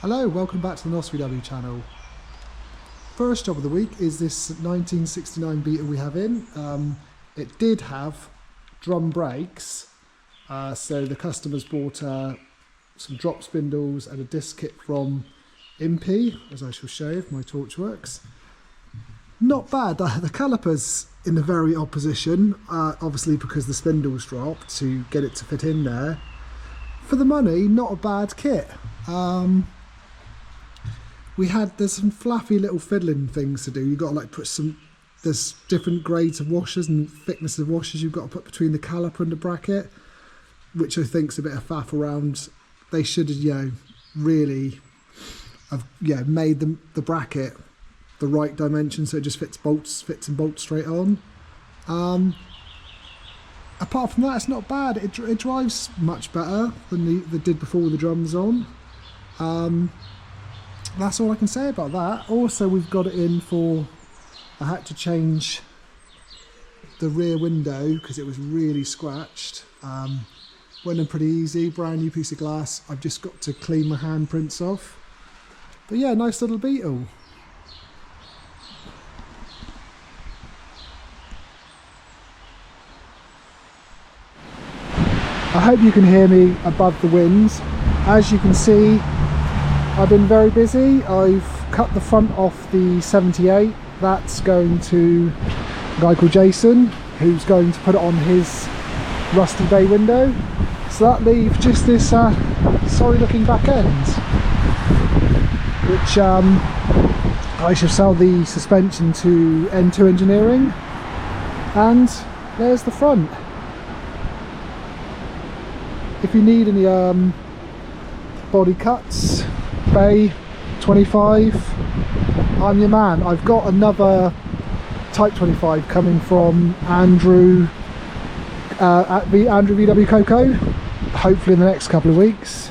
Hello, welcome back to the NOSVW channel. First job of the week is this 1969 Beetle we have in. It did have drum brakes, so the customers bought some drop spindles and a disc kit from Impy, as I shall show if my torch works. Not bad. The caliper's in a very odd position, obviously because the spindles dropped to get it to fit in there. For the money, not a bad kit. There's some fluffy little fiddling things to do. You've got to put there's different grades of washers and thickness of washers you've got to put between the caliper and the bracket, which I think's a bit of faff around. They should have, really have, made the bracket the right dimension so it just fits and bolts straight on. Apart from that, it's not bad. It drives much better than the did before with the drums on. That's all I can say about that. Also, we've got it in for, I had to change the rear window because it was really scratched. Went in pretty easy, brand new piece of glass. I've just got to clean my handprints off. But yeah, nice little Beetle. I hope you can hear me above the winds. As you can see, I've been very busy. I've cut the front off the 78. That's going to a guy called Jason, who's going to put it on his rusty bay window. So that leaves just this sorry looking back end, which I shall sell the suspension to N2 Engineering. And there's the front. If you need any body cuts, bay 25, I'm your man. I've got another Type 25 coming from Andrew at the Andrew VW Coco, hopefully in the next couple of weeks.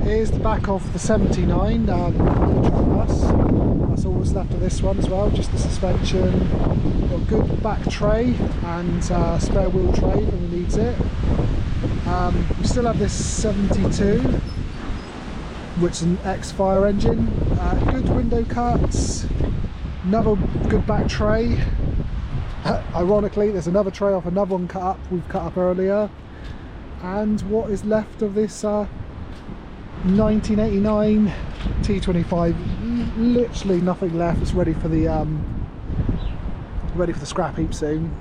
Here's the back of the 79 bus. That's all that's left of this one as well, just the suspension. Got a good back tray and spare wheel tray if anyone needs it. We still have this 72, which is an ex-fire engine. Good window cuts, another good back tray. Ironically, there's another tray off another one we've cut up earlier. And what is left of this 1989 T25, literally nothing left. It's ready for the scrap heap soon.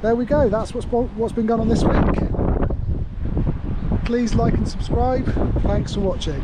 There we go, that's what's been going on this week. Please like and subscribe. Thanks for watching.